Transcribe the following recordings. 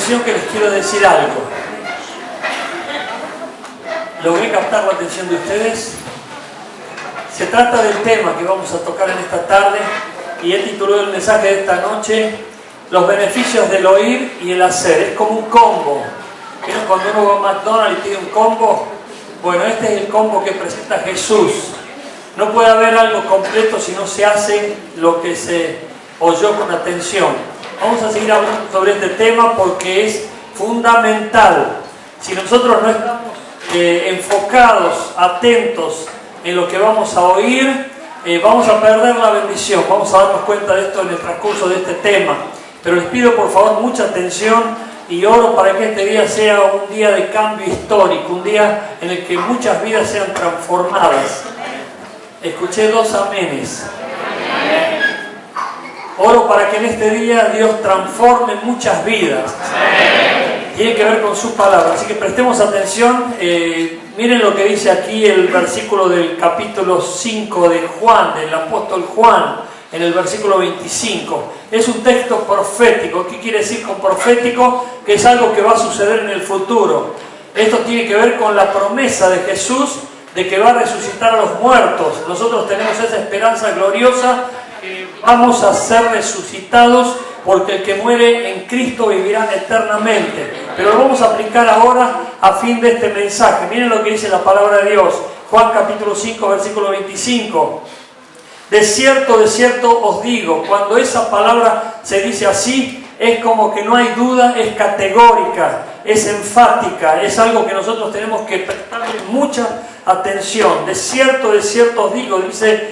atención que les quiero decir algo. ¿Logré captar la atención de ustedes? Se trata del tema que vamos a tocar en esta tarde y he titulado el mensaje de esta noche los beneficios del oír y el hacer. Es como un combo. ¿Vieron cuando uno va a McDonald's y pide un combo? Bueno, este es el combo que presenta Jesús. No puede haber algo completo si no se hace lo que se oyó con atención. Vamos a seguir hablando sobre este tema porque es fundamental. Si nosotros no estamos enfocados, atentos en lo que vamos a oír, vamos a perder la bendición. Vamos a darnos cuenta de esto en el transcurso de este tema. Pero les pido por favor mucha atención y oro para que este día sea un día de cambio histórico, un día en el que muchas vidas sean transformadas. Escuché 2 amenes. Oro para que en este día Dios transforme muchas vidas. Tiene que ver con su palabra, así que prestemos atención. Miren lo que dice aquí el versículo del capítulo 5 de Juan, del apóstol Juan, en el versículo 25. Es un texto profético. ¿Qué quiere decir con profético? Que es algo que va a suceder en el futuro. Esto tiene que ver con la promesa de Jesús de que va a resucitar a los muertos. Nosotros tenemos esa esperanza gloriosa que vamos a ser resucitados porque el que muere en Cristo vivirá eternamente. Pero lo vamos a aplicar ahora a fin de este mensaje. Miren lo que dice la palabra de Dios. Juan capítulo 5, versículo 25. De cierto os digo, cuando esa palabra se dice así, es como que no hay duda, es categórica, es enfática, es algo que nosotros tenemos que prestarle mucha atención. De cierto os digo, dice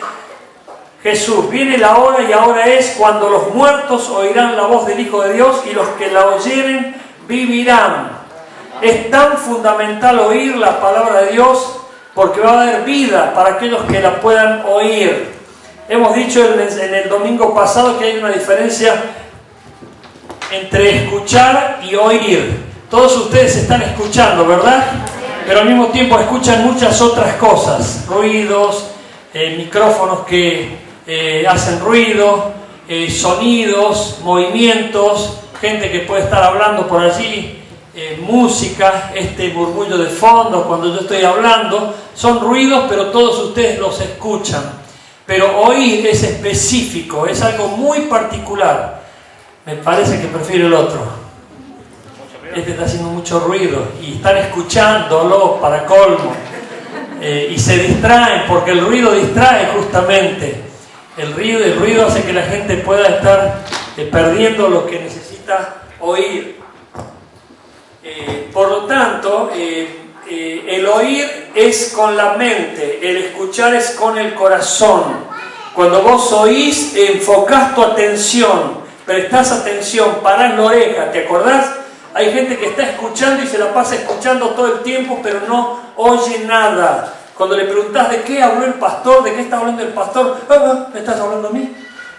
Jesús, viene la hora y ahora es cuando los muertos oirán la voz del Hijo de Dios y los que la oyeren vivirán. Es tan fundamental oír la palabra de Dios porque va a haber vida para aquellos que la puedan oír. Hemos dicho en el domingo pasado que hay una diferencia entre escuchar y oír. Todos ustedes están escuchando, ¿verdad? Pero al mismo tiempo escuchan muchas otras cosas. Ruidos, micrófonos que hacen ruido, sonidos, movimientos, gente que puede estar hablando por allí, música, este murmullo de fondo cuando yo estoy hablando. Son ruidos, pero todos ustedes los escuchan. Pero oír es específico, es algo muy particular. Me parece que prefiero el otro. Este está haciendo mucho ruido y están escuchándolo para colmo. Y se distraen porque el ruido distrae justamente. El ruido hace que la gente pueda estar perdiendo lo que necesita oír. Por lo tanto, el oír es con la mente, el escuchar es con el corazón. Cuando vos oís, enfocás tu atención, prestás atención, parás la oreja, ¿te acordás? Hay gente que está escuchando y se la pasa escuchando todo el tiempo, pero no oye nada. Cuando le preguntás de qué habló el pastor, de qué está hablando el pastor, ¿me estás hablando a mí?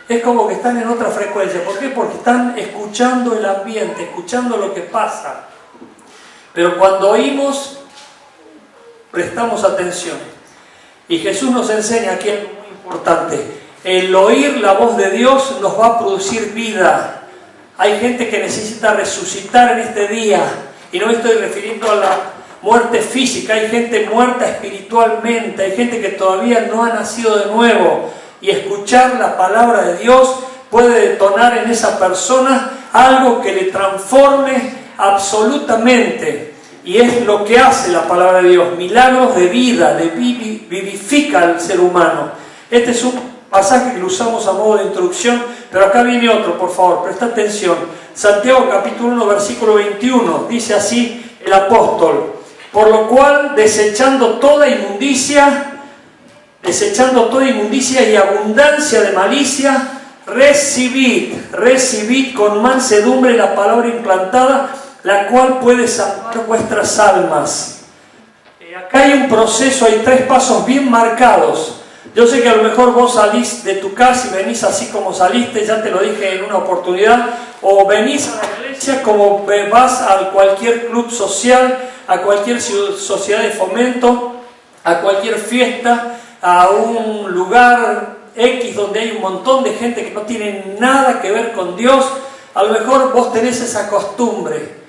Es como que están en otra frecuencia. ¿Por qué? Porque están escuchando el ambiente, escuchando lo que pasa. Pero cuando oímos, prestamos atención. Y Jesús nos enseña aquí algo muy importante. El oír la voz de Dios nos va a producir vida. Hay gente que necesita resucitar en este día. Y no me estoy refiriendo a la muerte física. Hay gente muerta espiritualmente. Hay gente que todavía no ha nacido de nuevo. Y escuchar la palabra de Dios puede detonar en esa persona algo que le transforme absolutamente. Y es lo que hace la palabra de Dios, milagros de vida, vivifica al ser humano. Este es un pasaje que lo usamos a modo de introducción, pero acá viene otro, por favor, presta atención. Santiago capítulo 1, versículo 21, dice así el apóstol: por lo cual, desechando toda inmundicia y abundancia de malicia, recibid con mansedumbre la palabra implantada, la cual puede salvar vuestras almas. Acá hay un proceso, hay 3 pasos bien marcados. Yo sé que a lo mejor vos salís de tu casa y venís así como saliste, ya te lo dije en una oportunidad, o venís a la iglesia como vas a cualquier club social, a cualquier sociedad de fomento, a cualquier fiesta, a un lugar X donde hay un montón de gente que no tiene nada que ver con Dios. A lo mejor vos tenés esa costumbre.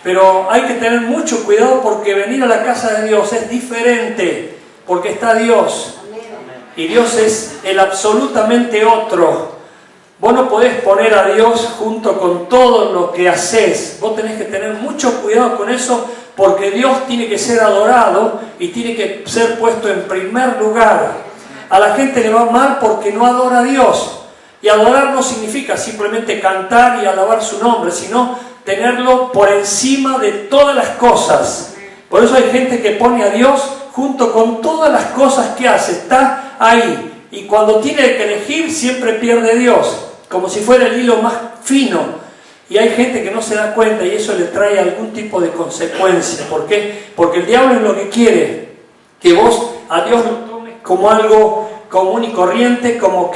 Pero hay que tener mucho cuidado porque venir a la casa de Dios es diferente, porque está Dios. Y Dios es el absolutamente otro. Vos no podés poner a Dios junto con todo lo que haces. Vos tenés que tener mucho cuidado con eso, porque Dios tiene que ser adorado y tiene que ser puesto en primer lugar. A la gente le va mal porque no adora a Dios. Y adorar no significa simplemente cantar y alabar su nombre, sino tenerlo por encima de todas las cosas. Por eso hay gente que pone a Dios junto con todas las cosas que hace. Está ahí. Y cuando tiene que elegir, siempre pierde a Dios, como si fuera el hilo más fino. Y hay gente que no se da cuenta y eso le trae algún tipo de consecuencia. ¿Por qué? Porque el diablo es lo que quiere, que vos a Dios lo tomes como algo común y corriente, como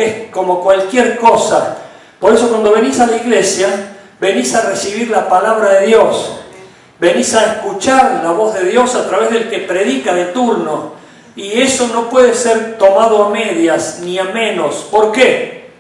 cualquier cosa. Por eso cuando venís a la iglesia, venís a recibir la palabra de Dios, venís a escuchar la voz de Dios a través del que predica de turno. Y eso no puede ser tomado a medias ni a menos. ¿Por qué?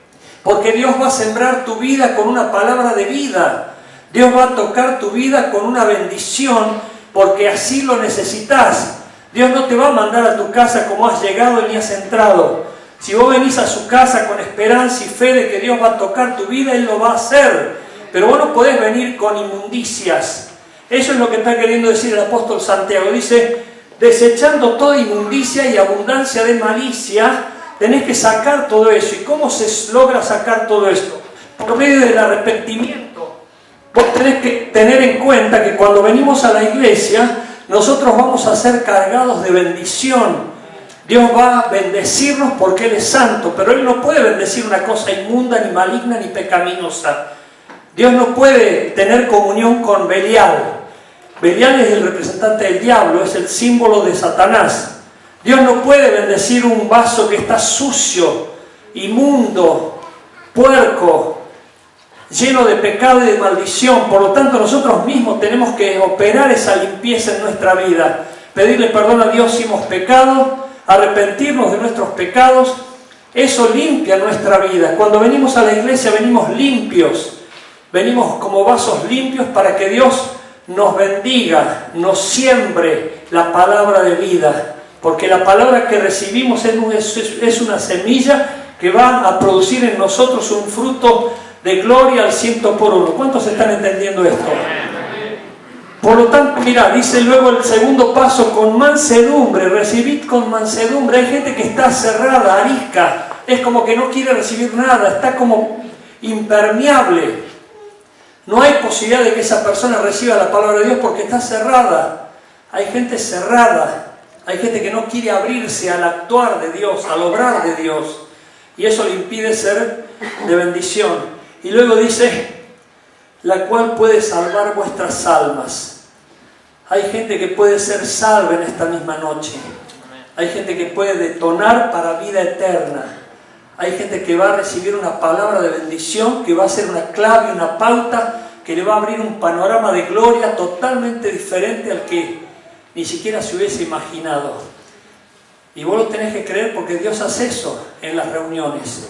Porque Dios va a sembrar tu vida con una palabra de vida. Dios va a tocar tu vida con una bendición, porque así lo necesitas. Dios no te va a mandar a tu casa como has llegado ni has entrado. Si vos venís a su casa con esperanza y fe de que Dios va a tocar tu vida, Él lo va a hacer. Pero vos no podés venir con inmundicias. Eso es lo que está queriendo decir el apóstol Santiago. Dice: desechando toda inmundicia y abundancia de malicia, tenés que sacar todo eso. ¿Y cómo se logra sacar todo esto? Por medio del arrepentimiento. Vos tenés que tener en cuenta que cuando venimos a la iglesia, nosotros vamos a ser cargados de bendición. Dios va a bendecirnos porque Él es santo, pero Él no puede bendecir una cosa inmunda, ni maligna, ni pecaminosa. Dios no puede tener comunión con Belial. Belial es el representante del diablo, es el símbolo de Satanás. Dios no puede bendecir un vaso que está sucio, inmundo, puerco, lleno de pecado y de maldición. Por lo tanto, nosotros mismos tenemos que operar esa limpieza en nuestra vida. Pedirle perdón a Dios si hemos pecado, arrepentirnos de nuestros pecados. Eso limpia nuestra vida. Cuando venimos a la iglesia venimos limpios. Venimos como vasos limpios para que Dios nos bendiga, nos siembre la palabra de vida. Porque la palabra que recibimos es una semilla que va a producir en nosotros un fruto de gloria al 100%. ¿Cuántos están entendiendo esto? Por lo tanto, mira, dice luego el segundo paso: con mansedumbre, recibid con mansedumbre. Hay gente que está cerrada, arisca, es como que no quiere recibir nada, está como impermeable. No hay posibilidad de que esa persona reciba la palabra de Dios porque está cerrada. Hay gente cerrada. Hay gente que no quiere abrirse al actuar de Dios, al obrar de Dios. Y eso le impide ser de bendición. Y luego dice: la cual puede salvar vuestras almas. Hay gente que puede ser salva en esta misma noche. Hay gente que puede detonar para vida eterna. Hay gente que va a recibir una palabra de bendición, que va a ser una clave, una pauta, que le va a abrir un panorama de gloria totalmente diferente al que ni siquiera se hubiese imaginado. Y vos lo tenés que creer, porque Dios hace eso en las reuniones.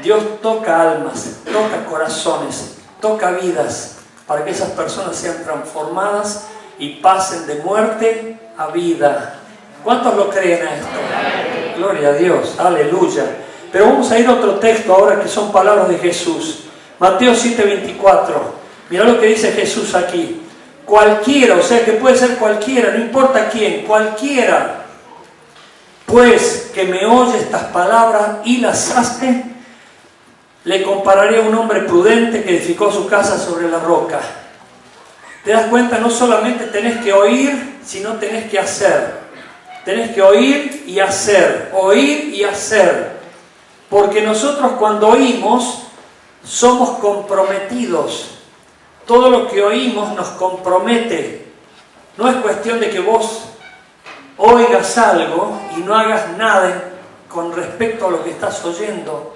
Dios toca almas, toca corazones, toca vidas, para que esas personas sean transformadas y pasen de muerte a vida. ¿Cuántos lo creen a esto? Gloria a Dios, aleluya. Pero vamos a ir a otro texto ahora, que son palabras de Jesús. Mateo 7:24. Mirá lo que dice Jesús aquí. Cualquiera, o sea que puede ser cualquiera, no importa quién, cualquiera, pues, que me oye estas palabras y las hace, le compararé a un hombre prudente que edificó su casa sobre la roca. ¿Te das cuenta? No solamente tenés que oír, sino tenés que hacer. Tenés que oír y hacer, oír y hacer. Porque nosotros cuando oímos, somos comprometidos. Todo lo que oímos nos compromete. No es cuestión de que vos oigas algo y no hagas nada con respecto a lo que estás oyendo.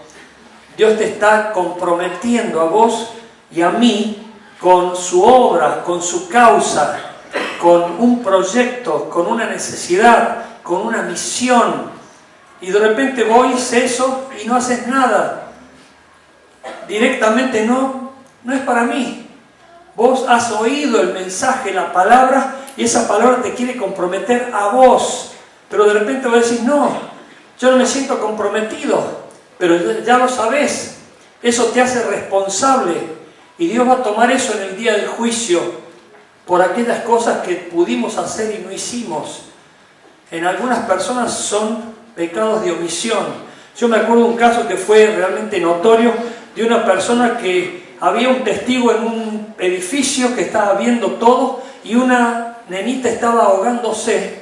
Dios te está comprometiendo a vos y a mí con su obra, con su causa, con un proyecto, con una necesidad, con una misión. Y de repente vos oís eso y no haces nada. Directamente no es para mí. Vos has oído el mensaje, la palabra, y esa palabra te quiere comprometer a vos. Pero de repente vos decís, no, yo no me siento comprometido, pero ya lo sabés. Eso te hace responsable. Y Dios va a tomar eso en el día del juicio por aquellas cosas que pudimos hacer y no hicimos. En algunas personas son pecados de omisión. Yo me acuerdo de un caso que fue realmente notorio de una persona que había un testigo en un edificio que estaba viendo todo y una nenita estaba ahogándose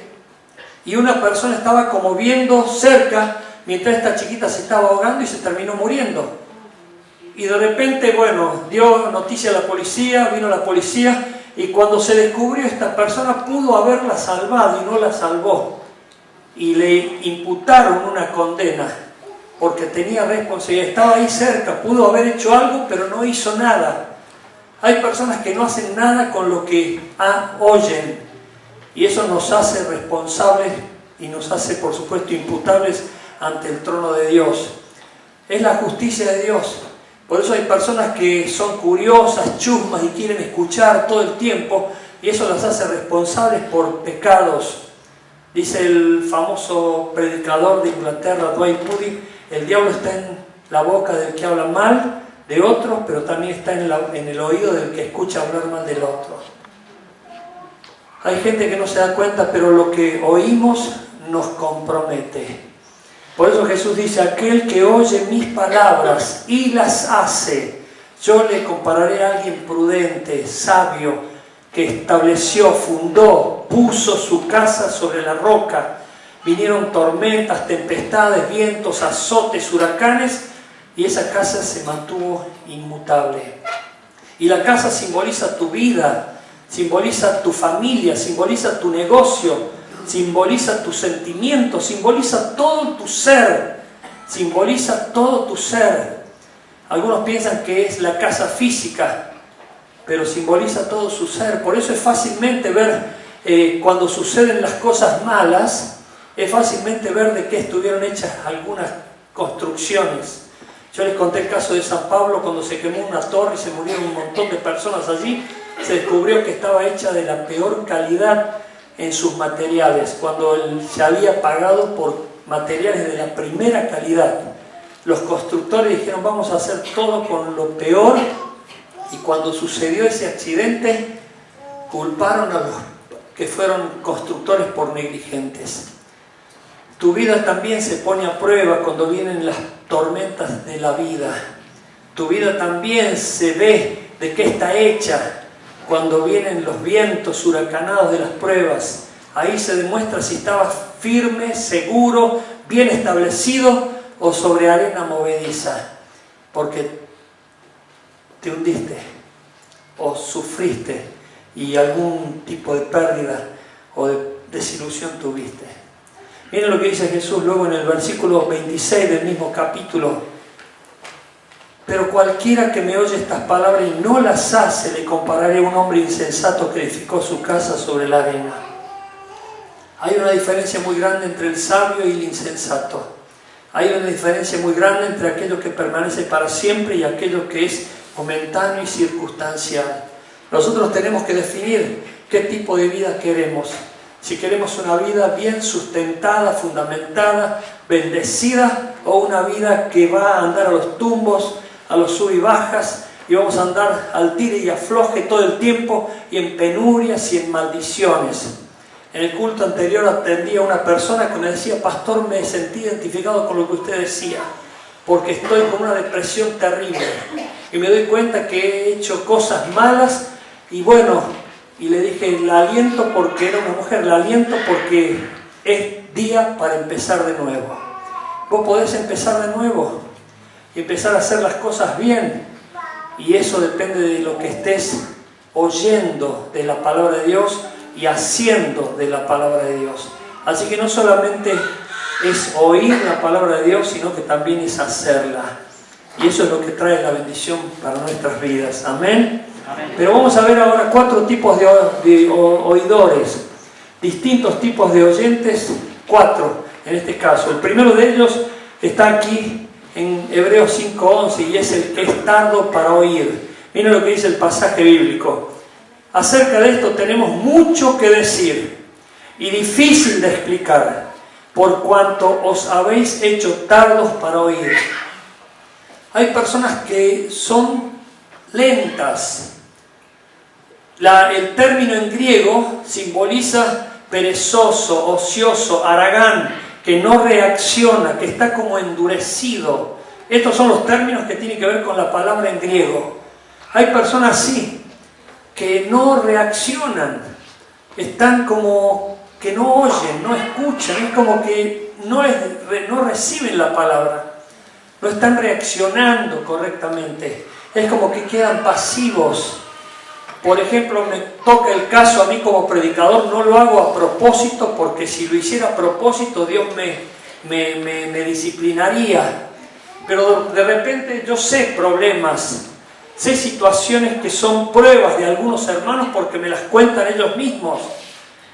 y una persona estaba como viendo cerca mientras esta chiquita se estaba ahogando y se terminó muriendo. Y de repente, bueno, dio noticia a la policía, vino la policía y cuando se descubrió esta persona pudo haberla salvado y no la salvó. Y le imputaron una condena porque tenía responsabilidad, estaba ahí cerca, pudo haber hecho algo pero no hizo nada. Hay personas que no hacen nada con lo que oyen y eso nos hace responsables y nos hace por supuesto imputables ante el trono de Dios. Es la justicia de Dios. Por eso hay personas que son curiosas, chusmas y quieren escuchar todo el tiempo y eso las hace responsables por pecados. Dice el famoso predicador de Inglaterra, Dwight Moody, el diablo está en la boca del que habla mal de otro, pero también está en el oído del que escucha hablar mal del otro. Hay gente que no se da cuenta, pero lo que oímos nos compromete. Por eso Jesús dice, aquel que oye mis palabras y las hace, yo le compararé a alguien prudente, sabio, que estableció, fundó, puso su casa sobre la roca. Vinieron tormentas, tempestades, vientos, azotes, huracanes, y esa casa se mantuvo inmutable. Y la casa simboliza tu vida, simboliza tu familia, simboliza tu negocio, simboliza tus sentimientos, simboliza todo tu ser, simboliza todo tu ser. Algunos piensan que es la casa física, pero simboliza todo su ser. Por eso es fácilmente ver, cuando suceden las cosas malas, es fácilmente ver de qué estuvieron hechas algunas construcciones. Yo les conté el caso de San Pablo, cuando se quemó una torre y se murieron un montón de personas allí, se descubrió que estaba hecha de la peor calidad en sus materiales, cuando se había pagado por materiales de la primera calidad. Los constructores dijeron, vamos a hacer todo con lo peor, y cuando sucedió ese accidente, culparon a los que fueron constructores por negligentes. Tu vida también se pone a prueba cuando vienen las tormentas de la vida. Tu vida también se ve de qué está hecha cuando vienen los vientos huracanados de las pruebas. Ahí se demuestra si estabas firme, seguro, bien establecido o sobre arena movediza, porque te hundiste o sufriste y algún tipo de pérdida o de desilusión tuviste. Miren lo que dice Jesús luego en el versículo 26 del mismo capítulo. Pero cualquiera que me oye estas palabras y no las hace, le compararé a un hombre insensato que edificó su casa sobre la arena. Hay una diferencia muy grande entre el sabio y el insensato. Hay una diferencia muy grande entre aquello que permanece para siempre y aquello que es momentáneo y circunstancial. Nosotros tenemos que definir qué tipo de vida queremos. Si queremos una vida bien sustentada, fundamentada, bendecida, o una vida que va a andar a los tumbos, a los sub y bajas, y vamos a andar al tire y afloje todo el tiempo, y en penurias y en maldiciones. En el culto anterior atendí a una persona que me decía, pastor, me sentí identificado con lo que usted decía, porque estoy con una depresión terrible, y me doy cuenta que he hecho cosas malas, y bueno, y le dije, la aliento porque era una mujer, la aliento porque es día para empezar de nuevo. Vos podés empezar de nuevo y empezar a hacer las cosas bien, y eso depende de lo que estés oyendo de la palabra de Dios y haciendo de la palabra de Dios. Así que no solamente es oír la palabra de Dios, sino que también es hacerla, y eso es lo que trae la bendición para nuestras vidas. Amén. Pero vamos a ver ahora 4 tipos de oidores, distintos tipos de oyentes, 4 en este caso. El primero de ellos está aquí en Hebreos 5:11 y es el que es tardo para oír. Miren lo que dice el pasaje bíblico. Acerca de esto tenemos mucho que decir y difícil de explicar, por cuanto os habéis hecho tardos para oír. Hay personas que son lentas. El término en griego simboliza perezoso, ocioso, haragán, que no reacciona, que está como endurecido. Estos son los términos que tienen que ver con la palabra en griego. Hay personas así, que no reaccionan, están como que no oyen, no escuchan, es como que no reciben la palabra, no están reaccionando correctamente, es como que quedan pasivos. Por ejemplo, me toca el caso a mí como predicador, no lo hago a propósito, porque si lo hiciera a propósito Dios me disciplinaría, pero de repente yo sé problemas, sé situaciones que son pruebas de algunos hermanos porque me las cuentan ellos mismos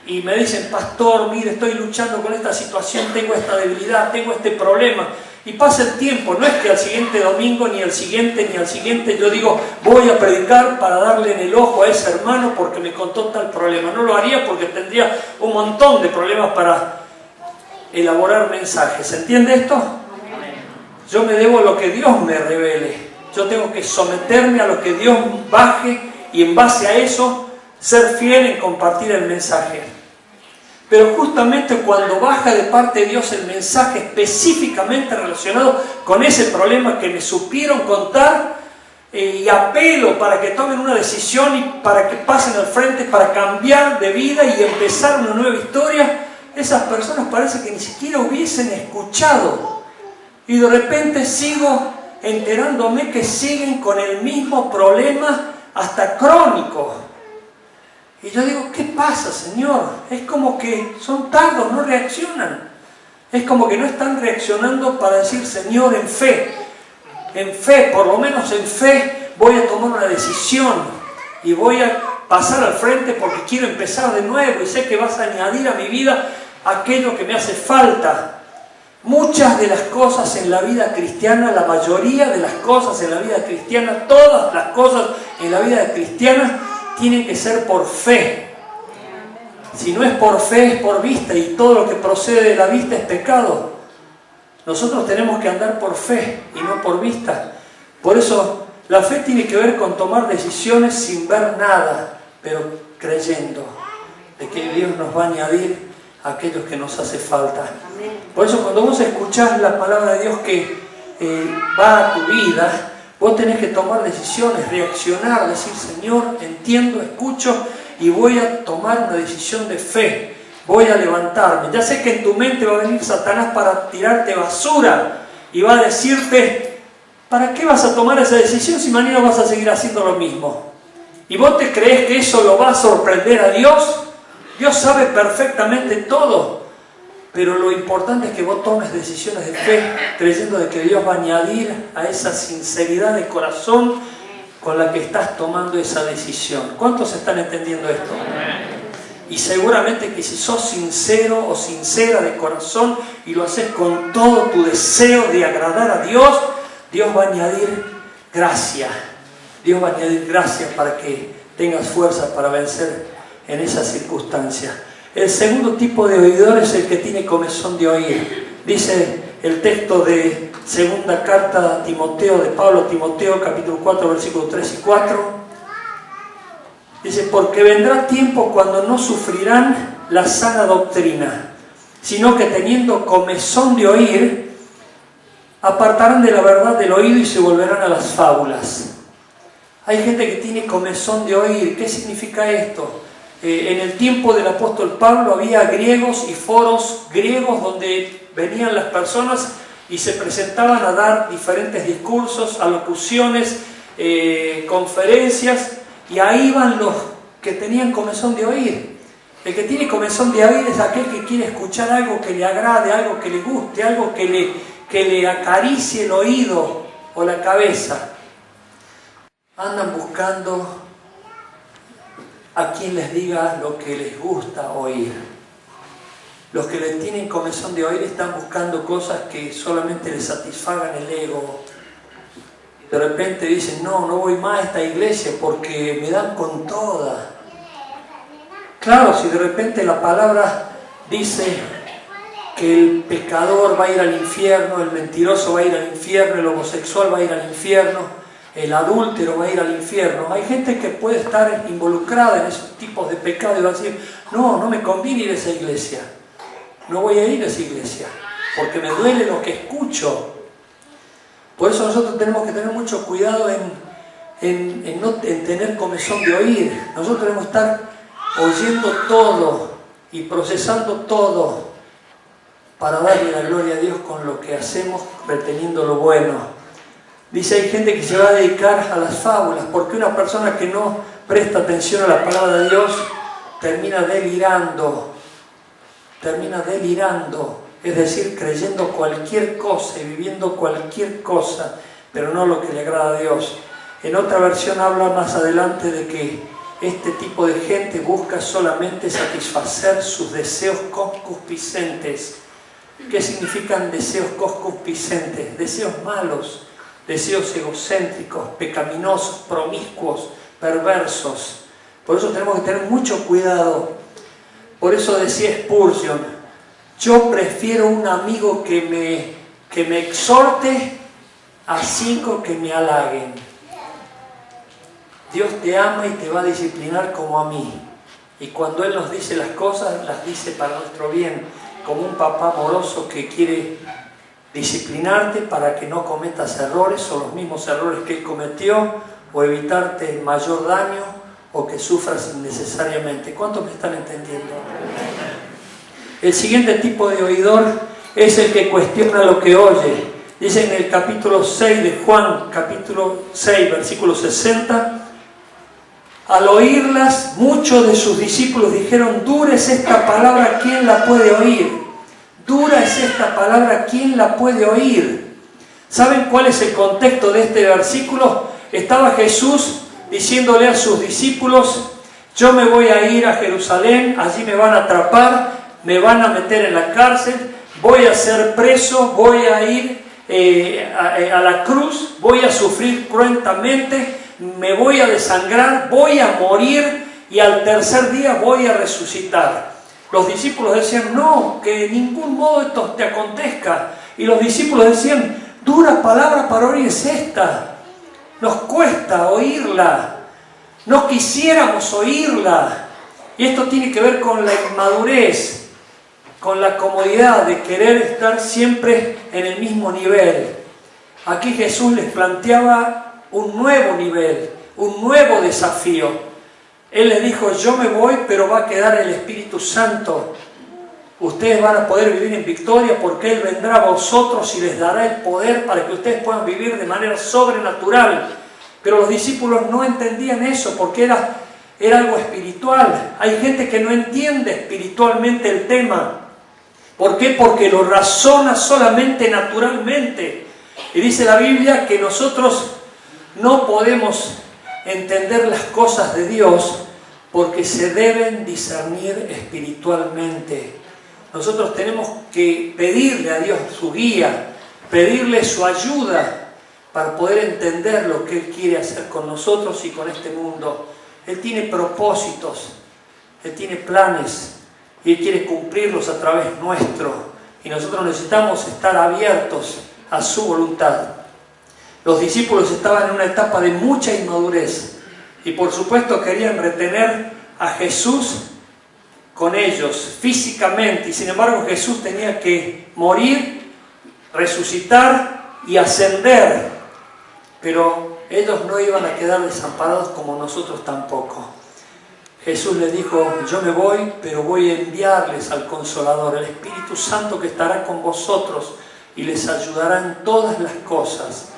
y me dicen: pastor, mire, estoy luchando con esta situación, tengo esta debilidad, tengo este problema. Y pasa el tiempo, no es que al siguiente domingo, ni al siguiente, yo digo, voy a predicar para darle en el ojo a ese hermano porque me contó tal problema. No lo haría porque tendría un montón de problemas para elaborar mensajes. ¿Se entiende esto? Yo me debo a lo que Dios me revele. Yo tengo que someterme a lo que Dios baje y en base a eso ser fiel en compartir el mensaje. Pero justamente cuando baja de parte de Dios el mensaje específicamente relacionado con ese problema que me supieron contar, y apelo para que tomen una decisión y para que pasen al frente, para cambiar de vida y empezar una nueva historia, esas personas parece que ni siquiera hubiesen escuchado. Y de repente sigo enterándome que siguen con el mismo problema, hasta crónico. Y yo digo, ¿qué pasa, Señor? Es como que son tardos, no reaccionan. Es como que no están reaccionando para decir: Señor, en fe, por lo menos en fe, voy a tomar una decisión y voy a pasar al frente porque quiero empezar de nuevo y sé que vas a añadir a mi vida aquello que me hace falta. Muchas de las cosas en la vida cristiana, la mayoría de las cosas en la vida cristiana, todas las cosas en la vida cristiana tienen que ser por fe. Si no es por fe, es por vista, y todo lo que procede de la vista es pecado. Nosotros tenemos que andar por fe y no por vista. Por eso la fe tiene que ver con tomar decisiones sin ver nada, pero creyendo de que Dios nos va a añadir a aquellos que nos hace falta. Por eso cuando vos escuchás la palabra de Dios que va a tu vida, vos tenés que tomar decisiones, reaccionar, decir: Señor, entiendo, escucho y voy a tomar una decisión de fe. Voy a levantarme. Ya sé que en tu mente va a venir Satanás para tirarte basura y va a decirte: ¿para qué vas a tomar esa decisión si mañana vas a seguir haciendo lo mismo? ¿Y vos te crees que eso lo va a sorprender a Dios? Dios sabe perfectamente todo. Pero lo importante es que vos tomes decisiones de fe, creyendo de que Dios va a añadir a esa sinceridad de corazón con la que estás tomando esa decisión. ¿Cuántos están entendiendo esto? Y seguramente que si sos sincero o sincera de corazón y lo haces con todo tu deseo de agradar a Dios, Dios va a añadir gracia. Dios va a añadir gracia para que tengas fuerza para vencer en esas circunstancias. El segundo tipo de oidor es el que tiene comezón de oír. Dice el texto de segunda carta a Timoteo, de Pablo a Timoteo, capítulo 4, versículos 3 y 4. Dice: porque vendrá tiempo cuando no sufrirán la sana doctrina, sino que teniendo comezón de oír, apartarán de la verdad del oído y se volverán a las fábulas. Hay gente que tiene comezón de oír. ¿Qué significa esto? En el tiempo del apóstol Pablo había griegos y foros griegos donde venían las personas y se presentaban a dar diferentes discursos, alocuciones, conferencias, y ahí iban los que tenían comezón de oír. El que tiene comezón de oír es aquel que quiere escuchar algo que le agrade, algo que le guste, algo que le acaricie el oído o la cabeza. Andan buscando a quien les diga lo que les gusta oír. Los que le tienen comezón de oír están buscando cosas que solamente les satisfagan el ego. De repente dicen, no voy más a esta iglesia porque me dan con toda. Claro, si de repente la palabra dice que el pecador va a ir al infierno, el mentiroso va a ir al infierno, el homosexual va a ir al infierno, el adúltero va a ir al infierno. Hay gente que puede estar involucrada en esos tipos de pecados y va a decir, no me conviene ir a esa iglesia. No voy a ir a esa iglesia porque me duele lo que escucho. Por eso nosotros tenemos que tener mucho cuidado en tener comezón de oír. Nosotros tenemos que estar oyendo todo y procesando todo para darle la gloria a Dios con lo que hacemos, reteniendo lo bueno. Dice, hay gente que se va a dedicar a las fábulas, porque una persona que no presta atención a la palabra de Dios termina delirando, es decir, creyendo cualquier cosa y viviendo cualquier cosa, pero no lo que le agrada a Dios. En otra versión habla más adelante de que este tipo de gente busca solamente satisfacer sus deseos concupiscentes. ¿Qué significan deseos concupiscentes? Deseos malos, deseos egocéntricos, pecaminosos, promiscuos, perversos. Por eso tenemos que tener mucho cuidado. Por eso decía Spurgeon, yo prefiero un amigo que me exhorte a 5 que me halaguen. Dios te ama y te va a disciplinar como a mí. Y cuando Él nos dice las cosas, las dice para nuestro bien, como un papá amoroso que quiere disciplinarte para que no cometas errores o los mismos errores que Él cometió, o evitarte mayor daño o que sufras innecesariamente. ¿Cuántos me están entendiendo? El siguiente tipo de oidor es el que cuestiona lo que oye. Dice en el capítulo 6 de Juan, capítulo 6, versículo 60, al oírlas, muchos de sus discípulos dijeron, dura es esta palabra, ¿quién la puede oír? Dura es esta palabra, ¿quién la puede oír? ¿Saben cuál es el contexto de este versículo? Estaba Jesús diciéndole a sus discípulos, yo me voy a ir a Jerusalén, allí me van a atrapar, me van a meter en la cárcel, voy a ser preso, voy a ir a la cruz, voy a sufrir cruentamente, me voy a desangrar, voy a morir y al tercer día voy a resucitar. Los discípulos decían, no, que de ningún modo esto te acontezca. Y los discípulos decían, dura palabra para oír es esta. Nos cuesta oírla, no quisiéramos oírla. Y esto tiene que ver con la inmadurez, con la comodidad de querer estar siempre en el mismo nivel. Aquí Jesús les planteaba un nuevo nivel, un nuevo desafío. Él les dijo, yo me voy, pero va a quedar el Espíritu Santo. Ustedes van a poder vivir en victoria porque Él vendrá a vosotros y les dará el poder para que ustedes puedan vivir de manera sobrenatural. Pero los discípulos no entendían eso porque era algo espiritual. Hay gente que no entiende espiritualmente el tema. ¿Por qué? Porque lo razona solamente naturalmente. Y dice la Biblia que nosotros no podemos entender las cosas de Dios porque se deben discernir espiritualmente. Nosotros tenemos que pedirle a Dios su guía, pedirle su ayuda para poder entender lo que Él quiere hacer con nosotros y con este mundo. Él tiene propósitos, Él tiene planes y Él quiere cumplirlos a través nuestro. Y nosotros necesitamos estar abiertos a su voluntad. Los discípulos estaban en una etapa de mucha inmadurez y por supuesto querían retener a Jesús con ellos físicamente, y sin embargo Jesús tenía que morir, resucitar y ascender, pero ellos no iban a quedar desamparados como nosotros tampoco. Jesús les dijo, yo me voy, pero voy a enviarles al Consolador, el Espíritu Santo que estará con vosotros y les ayudará en todas las cosas.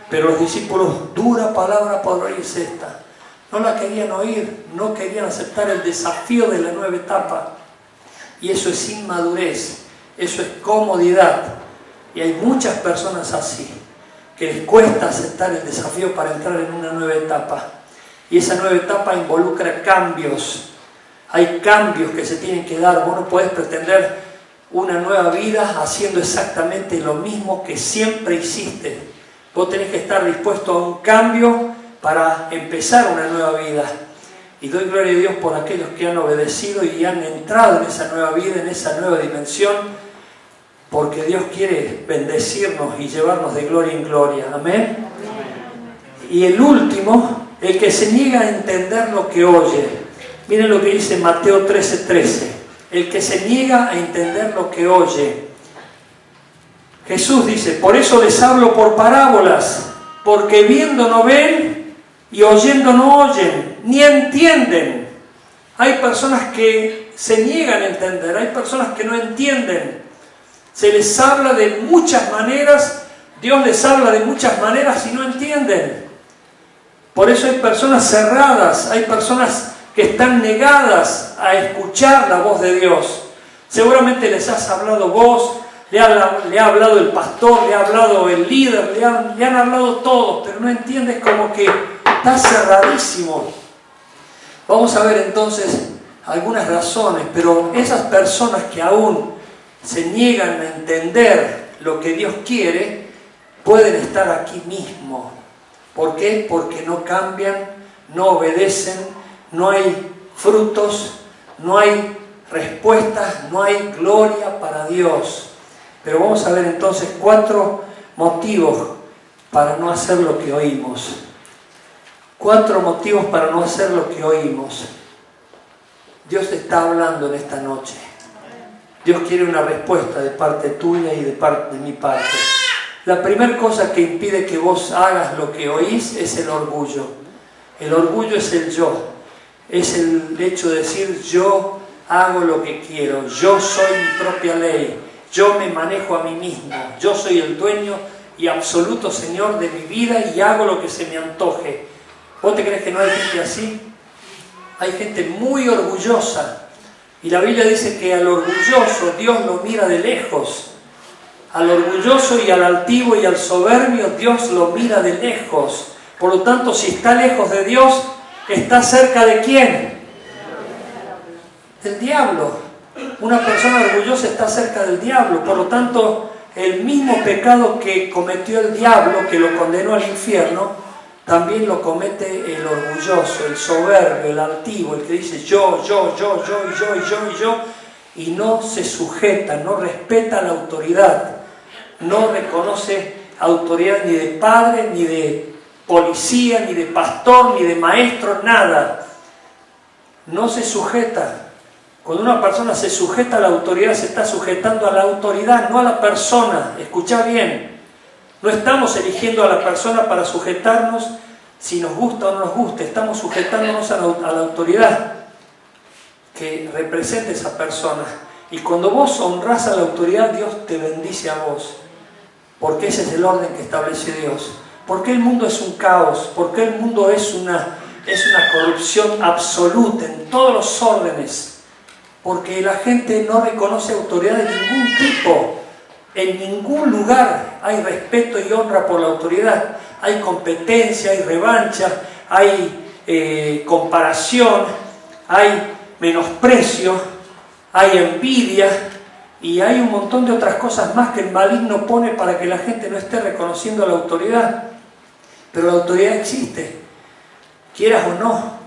Pero los discípulos, dura palabra para oír es esta. No la querían oír, no querían aceptar el desafío de la nueva etapa. Y eso es inmadurez, eso es comodidad. Y hay muchas personas así, que les cuesta aceptar el desafío para entrar en una nueva etapa. Y esa nueva etapa involucra cambios. Hay cambios que se tienen que dar. Vos no podés pretender una nueva vida haciendo exactamente lo mismo que siempre hiciste. Vos tenés que estar dispuesto a un cambio para empezar una nueva vida. Y doy gloria a Dios por aquellos que han obedecido y han entrado en esa nueva vida, en esa nueva dimensión, porque Dios quiere bendecirnos y llevarnos de gloria en gloria. Amén. Y el último, el que se niega a entender lo que oye. Miren lo que dice Mateo 13:13. El que se niega a entender lo que oye. Jesús dice, por eso les hablo por parábolas, porque viendo no ven y oyendo no oyen, ni entienden. Hay personas que se niegan a entender, hay personas que no entienden. Se les habla de muchas maneras, Dios les habla de muchas maneras y no entienden. Por eso hay personas cerradas, hay personas que están negadas a escuchar la voz de Dios. Seguramente les has hablado vos, le ha hablado el pastor, le ha hablado el líder, le han hablado todos, pero no entiendes, como que está cerradísimo. Vamos a ver entonces algunas razones, pero esas personas que aún se niegan a entender lo que Dios quiere, pueden estar aquí mismo. ¿Por qué? Porque no cambian, no obedecen, no hay frutos, no hay respuestas, no hay gloria para Dios. Pero vamos a ver entonces 4 motivos para no hacer lo que oímos. 4 motivos para no hacer lo que oímos. Dios te está hablando en esta noche. Dios quiere una respuesta de parte tuya y de mi parte. La primera cosa que impide que vos hagas lo que oís es el orgullo. El orgullo es el yo. Es el hecho de decir, yo hago lo que quiero, yo soy mi propia ley, yo me manejo a mí mismo, yo soy el dueño y absoluto Señor de mi vida y hago lo que se me antoje. ¿Vos te crees que no hay gente así? Hay gente muy orgullosa. Y la Biblia dice que al orgulloso Dios lo mira de lejos. Al orgulloso y al altivo y al soberbio Dios lo mira de lejos. Por lo tanto, si está lejos de Dios, ¿está cerca de quién? Del diablo. Una persona orgullosa está cerca del diablo. Por lo tanto, el mismo pecado que cometió el diablo, que lo condenó al infierno, también lo comete el orgulloso, el soberbio, el altivo, el que dice yo, y no se sujeta, no respeta la autoridad, no reconoce autoridad ni de padre, ni de policía, ni de pastor, ni de maestro, nada. No se sujeta. Cuando una persona se sujeta a la autoridad, se está sujetando a la autoridad, no a la persona. Escuchá bien. No estamos eligiendo a la persona para sujetarnos si nos gusta o no nos gusta. Estamos sujetándonos a la autoridad que representa esa persona. Y cuando vos honrás a la autoridad, Dios te bendice a vos. Porque ese es el orden que establece Dios. ¿Por qué el mundo es un caos? ¿Por qué el mundo es una corrupción absoluta en todos los órdenes? Porque la gente no reconoce autoridad de ningún tipo. En ningún lugar hay respeto y honra por la autoridad. Hay competencia, hay revancha, hay comparación, hay menosprecio, hay envidia y hay un montón de otras cosas más que el maligno pone para que la gente no esté reconociendo la autoridad. Pero la autoridad existe, quieras o no,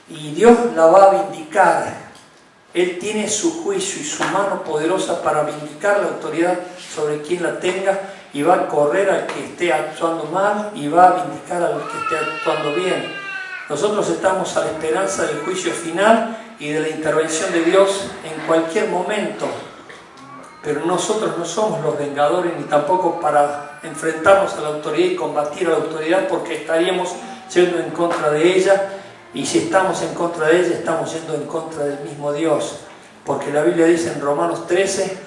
y Dios la va a vindicar. Él tiene su juicio y su mano poderosa para vindicar la autoridad sobre quien la tenga, y va a correr al que esté actuando mal y va a vindicar al que esté actuando bien. Nosotros estamos a la esperanza del juicio final y de la intervención de Dios en cualquier momento, pero nosotros no somos los vengadores ni tampoco para enfrentarnos a la autoridad y combatir a la autoridad, porque estaríamos yendo en contra de ella. Y si estamos en contra de ella, estamos yendo en contra del mismo Dios. Porque la Biblia dice en Romanos 13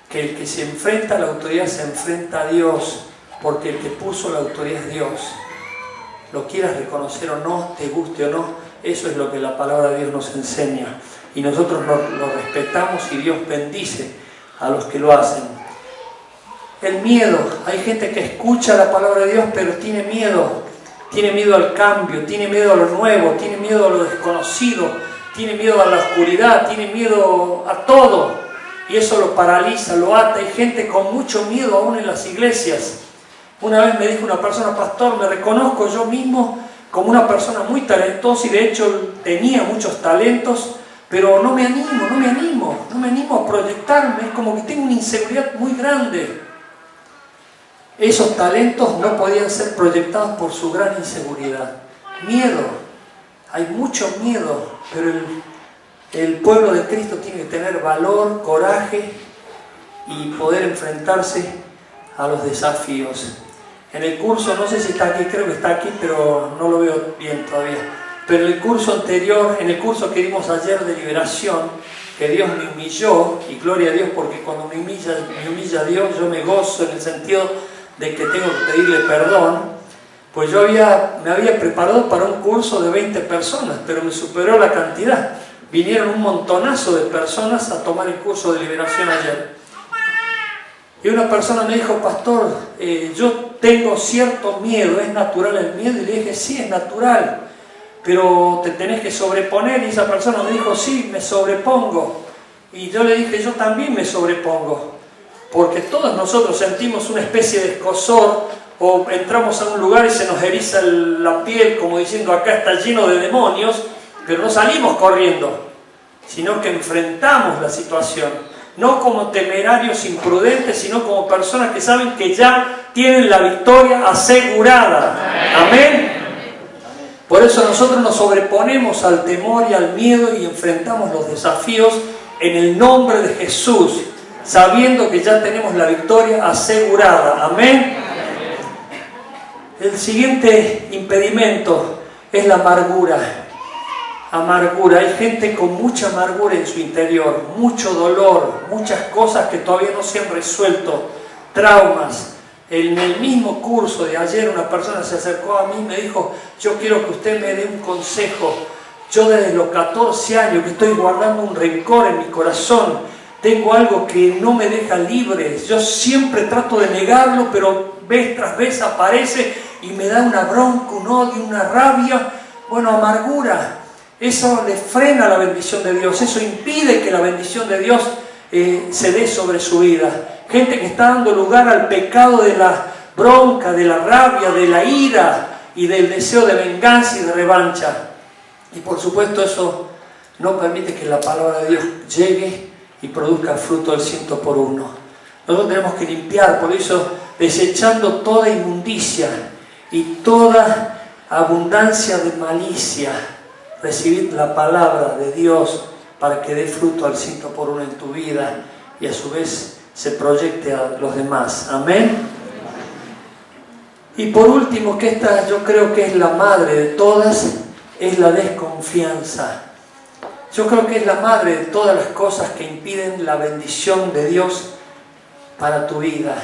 que el que se enfrenta a la autoridad se enfrenta a Dios, porque el que puso la autoridad es Dios. Lo quieras reconocer o no, te guste o no, eso es lo que la palabra de Dios nos enseña. Y nosotros lo respetamos y Dios bendice a los que lo hacen. El miedo. Hay gente que escucha la palabra de Dios pero tiene miedo. Tiene miedo al cambio, tiene miedo a lo nuevo, tiene miedo a lo desconocido, tiene miedo a la oscuridad, tiene miedo a todo. Y eso lo paraliza, lo ata. Hay gente con mucho miedo aún en las iglesias. Una vez me dijo una persona: pastor, me reconozco yo mismo como una persona muy talentosa y de hecho tenía muchos talentos, pero no me animo a proyectarme, es como que tengo una inseguridad muy grande. Esos talentos no podían ser proyectados por su gran inseguridad. Miedo, hay mucho miedo, pero el pueblo de Cristo tiene que tener valor, coraje y poder enfrentarse a los desafíos. En el curso, no sé si está aquí, creo que está aquí, pero no lo veo bien todavía. Pero en el curso anterior, en el curso que dimos ayer de liberación, que Dios me humilló, y gloria a Dios porque cuando me humilla Dios, yo me gozo en el sentido de que tengo que pedirle perdón, pues yo me había preparado para un curso de 20 personas, pero me superó la cantidad. Vinieron un montonazo de personas a tomar el curso de liberación ayer. Y una persona me dijo: pastor, yo tengo cierto miedo, ¿es natural el miedo? Y le dije: sí, es natural, pero te tenés que sobreponer. Y esa persona me dijo: sí, me sobrepongo. Y yo le dije: yo también me sobrepongo, porque todos nosotros sentimos una especie de escozor, o entramos a un lugar y se nos eriza la piel como diciendo: acá está lleno de demonios, pero no salimos corriendo, sino que enfrentamos la situación. No como temerarios imprudentes, sino como personas que saben que ya tienen la victoria asegurada. Amén. Por eso nosotros nos sobreponemos al temor y al miedo y enfrentamos los desafíos en el nombre de Jesús, sabiendo que ya tenemos la victoria asegurada. Amén. El siguiente impedimento es la amargura. Amargura. Hay gente con mucha amargura en su interior, mucho dolor, muchas cosas que todavía no se han resuelto, traumas. En el mismo curso de ayer una persona se acercó a mí y me dijo: yo quiero que usted me dé un consejo. Yo desde los 14 años que estoy guardando un rencor en mi corazón, tengo algo que no me deja libre. Yo siempre trato de negarlo, pero vez tras vez aparece y me da una bronca, un odio, una rabia. Bueno, amargura. Eso le frena la bendición de Dios, eso impide que la bendición de Dios se dé sobre su vida. Gente que está dando lugar al pecado de la bronca, de la rabia, de la ira y del deseo de venganza y de revancha. Y por supuesto eso no permite que la palabra de Dios llegue y produzca fruto del 100 por 1. Nosotros tenemos que limpiar, por eso desechando toda inmundicia y toda abundancia de malicia, recibir la palabra de Dios para que dé fruto al 100 por 1 en tu vida y a su vez se proyecte a los demás. Amén. Y por último, que esta yo creo que es la madre de todas, es la desconfianza. Yo creo que es la madre de todas las cosas que impiden la bendición de Dios para tu vida.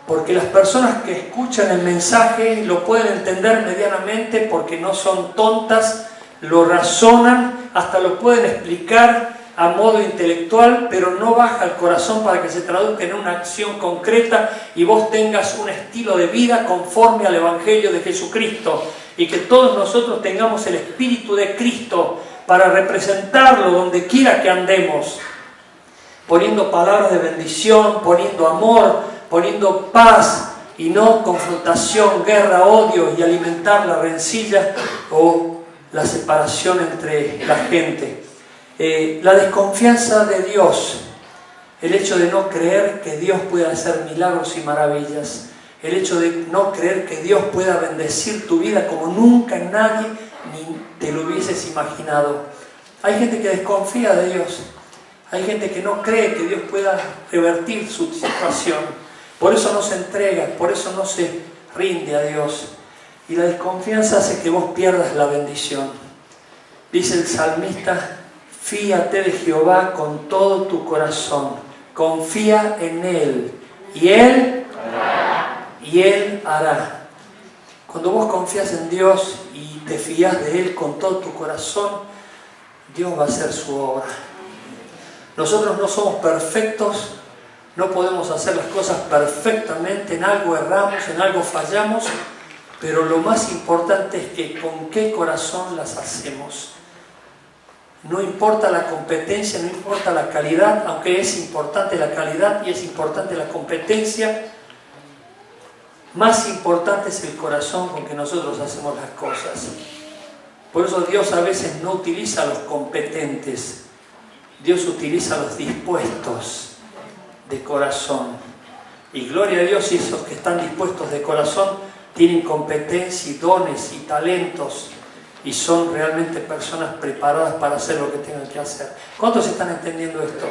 Porque las personas que escuchan el mensaje lo pueden entender medianamente porque no son tontas, lo razonan, hasta lo pueden explicar a modo intelectual, pero no baja al corazón para que se traduzca en una acción concreta y vos tengas un estilo de vida conforme al Evangelio de Jesucristo y que todos nosotros tengamos el Espíritu de Cristo para representarlo donde quiera que andemos, poniendo palabras de bendición, poniendo amor, poniendo paz y no confrontación, guerra, odio y alimentar la rencilla o la separación entre la gente. La desconfianza de Dios, el hecho de no creer que Dios pueda hacer milagros y maravillas, el hecho de no creer que Dios pueda bendecir tu vida como nunca nadie ni te lo hubieses imaginado. Hay gente que desconfía de Dios, hay gente que no cree que Dios pueda revertir su situación, por eso no se entrega, por eso no se rinde a Dios. Y la desconfianza hace que vos pierdas la bendición. Dice el salmista: fíate de Jehová con todo tu corazón, confía en Él, y Él hará. Cuando vos confías en Dios y te fías de Él con todo tu corazón, Dios va a hacer su obra. Nosotros no somos perfectos, no podemos hacer las cosas perfectamente, en algo erramos, en algo fallamos, pero lo más importante es que con qué corazón las hacemos. No importa la competencia, no importa la calidad, aunque es importante la calidad y es importante la competencia. Más importante es el corazón con que nosotros hacemos las cosas. Por eso Dios a veces no utiliza a los competentes, Dios utiliza a los dispuestos de corazón. Y gloria a Dios, si esos que están dispuestos de corazón tienen competencia y dones y talentos y son realmente personas preparadas para hacer lo que tengan que hacer. ¿Cuántos están entendiendo esto?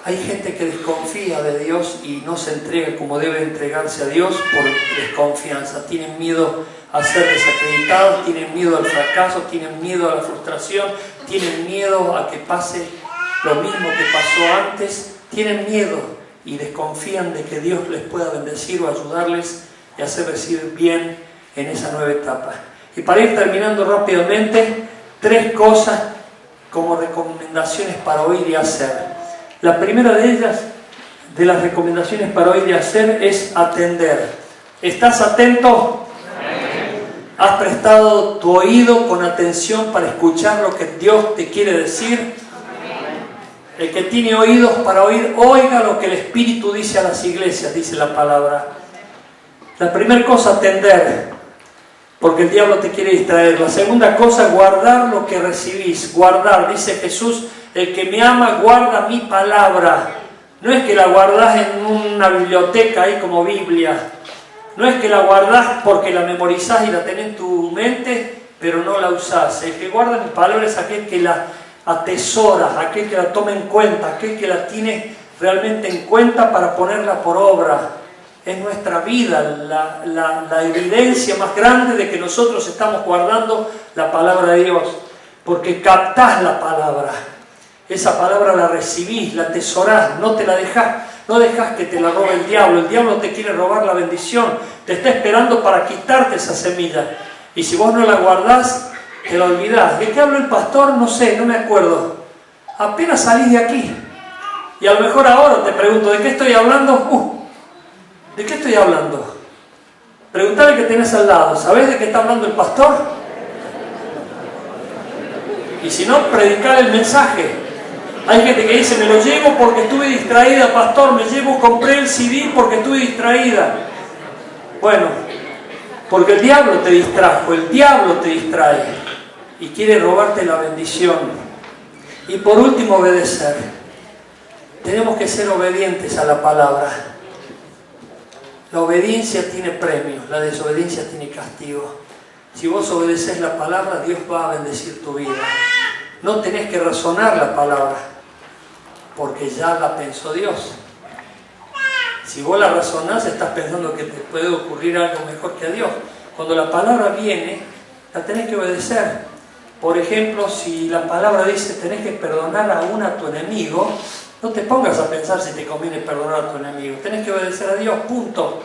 Hay gente que desconfía de Dios y no se entrega como debe entregarse a Dios por desconfianza. Tienen miedo a ser desacreditados, tienen miedo al fracaso, tienen miedo a la frustración, tienen miedo a que pase lo mismo que pasó antes, tienen miedo y desconfían de que Dios les pueda bendecir o ayudarles y hacer recibir bien en esa nueva etapa. Y para ir terminando rápidamente, 3 cosas como recomendaciones para oír y hacer. La primera de ellas, de las recomendaciones para oír y hacer, es atender. ¿Estás atento? ¿Has prestado tu oído con atención para escuchar lo que Dios te quiere decir? El que tiene oídos para oír, oiga lo que el Espíritu dice a las iglesias, dice la palabra. La primera cosa, atender, porque el diablo te quiere distraer. La segunda cosa, guardar lo que recibís. Guardar, dice Jesús, el que me ama guarda mi palabra. No es que la guardás en una biblioteca ahí como Biblia. No es que la guardás porque la memorizás y la tenés en tu mente, pero no la usás. El que guarda mi palabra es aquel que la atesora, aquel que la toma en cuenta, aquel que la tiene realmente en cuenta para ponerla por obra. Es nuestra vida la evidencia más grande de que nosotros estamos guardando la palabra de Dios, porque captás la palabra. Esa palabra la recibís, la atesorás, no te la dejás, no dejás que te la robe el diablo. El diablo te quiere robar la bendición, te está esperando para quitarte esa semilla. Y si vos no la guardás, te la olvidás. ¿De qué habló el pastor? No sé, no me acuerdo. Apenas salís de aquí. Y a lo mejor ahora te pregunto, ¿de qué estoy hablando? ¿De qué estoy hablando? Preguntale que tenés al lado, ¿sabés de qué está hablando el pastor? Y si no, predicar el mensaje. Hay gente que dice, me lo llevo porque estuve distraída, pastor, compré el CD porque estuve distraída. Bueno, porque el diablo te distrajo, el diablo te distrae y quiere robarte la bendición. Y por último, obedecer. Tenemos que ser obedientes a la palabra. La obediencia tiene premio, la desobediencia tiene castigo. Si vos obedeces la palabra, Dios va a bendecir tu vida. No tenés que razonar la palabra, porque ya la pensó Dios. Si vos la razonás, estás pensando que te puede ocurrir algo mejor que a Dios. Cuando la palabra viene, la tenés que obedecer. Por ejemplo, si la palabra dice tenés que perdonar aún a tu enemigo, no te pongas a pensar si te conviene perdonar a tu enemigo. Tenés que obedecer a Dios, punto.